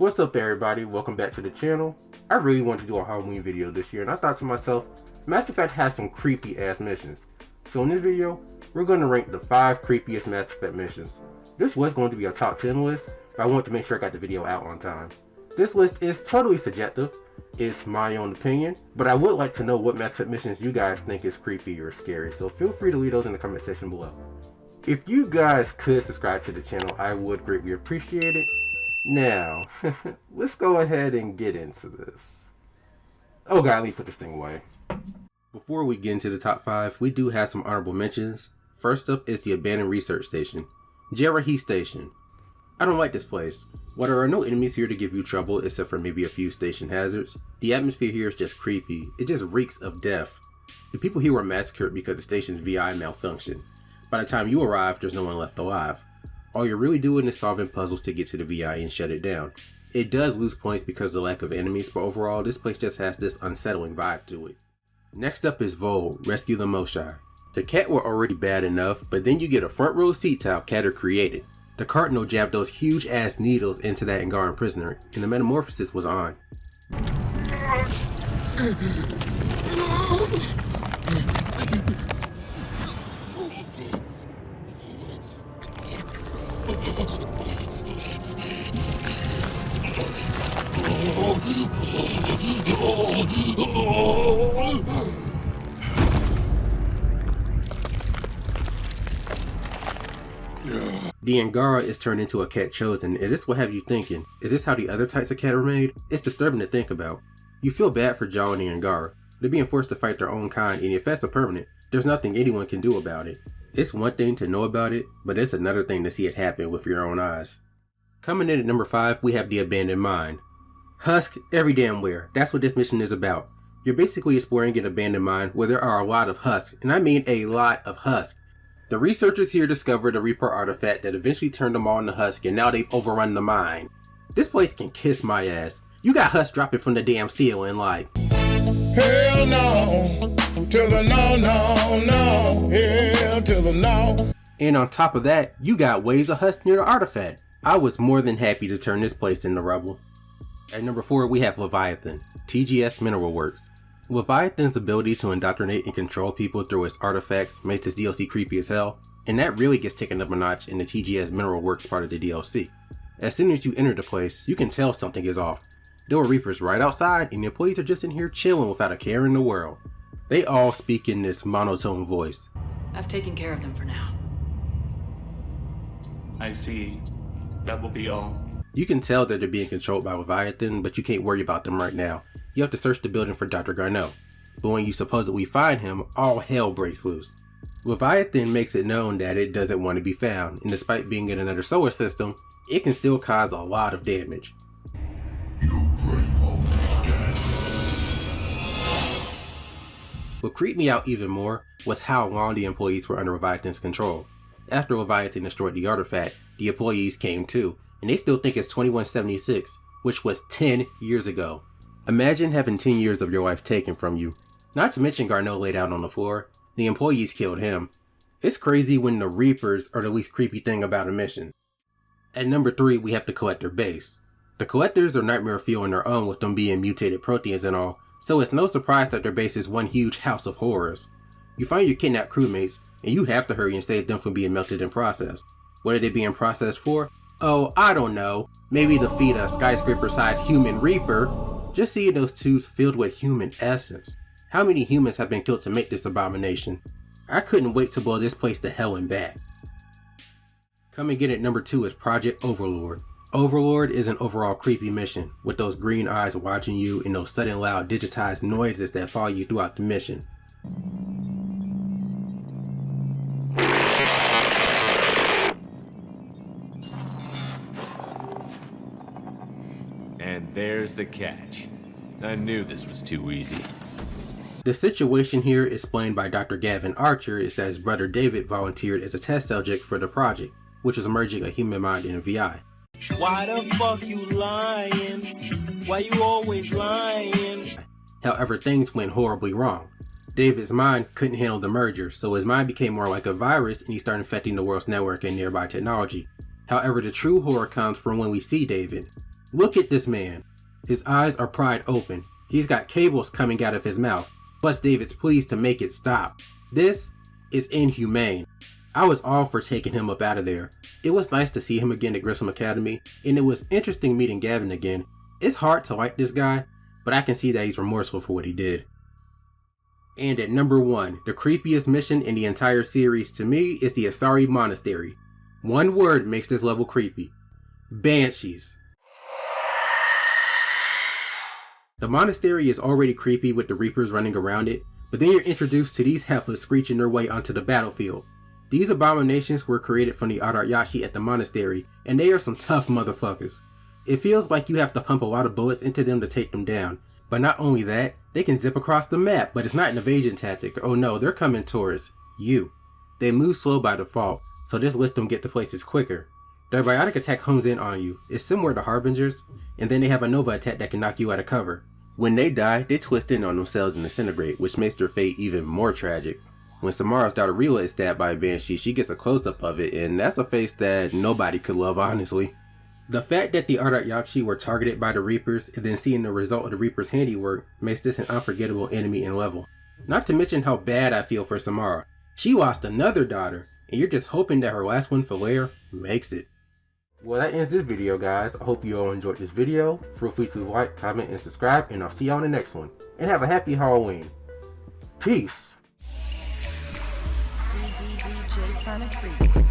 What's up everybody, welcome back to the channel. I really wanted to do a Halloween video this year and I thought to myself, Mass Effect has some creepy ass missions. So in this video, we're going to rank the 5 creepiest Mass Effect missions. This was going to be a top 10 list, but I wanted to make sure I got the video out on time. This list is totally subjective, it's my own opinion, but I would like to know what Mass Effect missions you guys think is creepy or scary, so feel free to leave those in the comment section below. If you guys could subscribe to the channel, I would greatly appreciate it. Now, let's go ahead and get into this. Oh god, let me put this thing away. Before we get into the top 5, we do have some honorable mentions. First up is the abandoned research station, Jerahi Station. I don't like this place. While there are no enemies here to give you trouble except for maybe a few station hazards, the atmosphere here is just creepy. It just reeks of death. The people here were massacred because the station's VI malfunctioned. By the time you arrive, there's no one left alive. All you're really doing is solving puzzles to get to the VI and shut it down. It does lose points because of the lack of enemies, but overall this place just has this unsettling vibe to it. Next up is Vol, Rescue the Moshai. The cat were already bad enough, but then you get a front row seat to how cat are created. The Cardinal jabbed those huge ass needles into that Angaran prisoner, and the metamorphosis was on. The Angara is turned into a cat chosen, and this will have you thinking, is this how the other types of cat are made? It's disturbing to think about. You feel bad for Jaw and the Angara. They're being forced to fight their own kind, and the effects are permanent. There's nothing anyone can do about it. It's one thing to know about it, but it's another thing to see it happen with your own eyes. Coming in at number 5, we have the Abandoned Mine. Husk every damn where. That's what this mission is about. You're basically exploring an abandoned mine where there are a lot of husks, and I mean a lot of husks. The researchers here discovered a Reaper artifact that eventually turned them all into husks, and now they've overrun the mine. This place can kiss my ass. You got husks dropping from the damn ceiling like, hell no, to the no, no, no, hell to the no. And on top of that, you got waves of husks near the artifact. I was more than happy to turn this place into rubble. At number 4, we have Leviathan, TGS Mineral Works. Leviathan's ability to indoctrinate and control people through its artifacts makes this DLC creepy as hell, and that really gets taken up a notch in the TGS Mineral Works part of the DLC. As soon as you enter the place, you can tell something is off. There are Reapers right outside, and the employees are just in here chilling without a care in the world. They all speak in this monotone voice. I've taken care of them for now. I see. That will be all. You can tell that they're being controlled by Leviathan, but you can't worry about them right now. You have to search the building for Dr. Garneau. But when you supposedly find him, all hell breaks loose. Leviathan makes it known that it doesn't want to be found, and despite being in another solar system, it can still cause a lot of damage. What creeped me out even more was how long the employees were under Leviathan's control. After Leviathan destroyed the artifact, the employees came too, and they still think it's 2176, which was 10 years ago. Imagine having 10 years of your life taken from you. Not to mention Garneau laid out on the floor. The employees killed him. It's crazy when the Reapers are the least creepy thing about a mission. At number 3, we have the Collector base. The Collectors are nightmare fuel on their own with them being mutated proteins and all, so it's no surprise that their base is one huge house of horrors. You find your kidnapped crewmates, and you have to hurry and save them from being melted and processed. What are they being processed for? Oh, I don't know. Maybe to feed a skyscraper-sized human Reaper. Just seeing those tubes filled with human essence. How many humans have been killed to make this abomination? I couldn't wait to blow this place to hell and back. Coming in at number 2 is Project Overlord. Overlord is an overall creepy mission, with those green eyes watching you and those sudden loud digitized noises that follow you throughout the mission. And there's the catch. I knew this was too easy. The situation here explained by Dr. Gavin Archer is that his brother David volunteered as a test subject for the project, which was merging a human mind in a VI. Why the fuck you lying? Why you always lying? However, things went horribly wrong. David's mind couldn't handle the merger, so his mind became more like a virus and he started infecting the world's network and nearby technology. However, the true horror comes from when we see David. Look at this man. His eyes are pried open. He's got cables coming out of his mouth. Plus David's pleas to make it stop. This is inhumane. I was all for taking him up out of there. It was nice to see him again at Grissom Academy, and it was interesting meeting Gavin again. It's hard to like this guy, but I can see that he's remorseful for what he did. And at number 1, the creepiest mission in the entire series to me is the Asari Monastery. One word makes this level creepy. Banshees. The monastery is already creepy with the Reapers running around it, but then you're introduced to these heifers screeching their way onto the battlefield. These abominations were created from the Araryashi at the monastery, and they are some tough motherfuckers. It feels like you have to pump a lot of bullets into them to take them down. But not only that, they can zip across the map, but it's not an evasion tactic. Oh no, they're coming towards you. They move slow by default, so this lets them get to places quicker. Their biotic attack hones in on you. It's similar to Harbingers, and then they have a Nova attack that can knock you out of cover. When they die, they twist in on themselves and disintegrate, which makes their fate even more tragic. When Samara's daughter Rila is stabbed by a Banshee, she gets a close-up of it, and that's a face that nobody could love, honestly. The fact that the Araryashi were targeted by the Reapers and then seeing the result of the Reapers' handiwork makes this an unforgettable enemy and level. Not to mention how bad I feel for Samara. She lost another daughter, and you're just hoping that her last one, Falere, makes it. Well, that ends this video, guys. I hope you all enjoyed this video. Feel free to like, comment, and subscribe, and I'll see y'all in the next one. And have a happy Halloween. Peace. DJ Sonic Creep.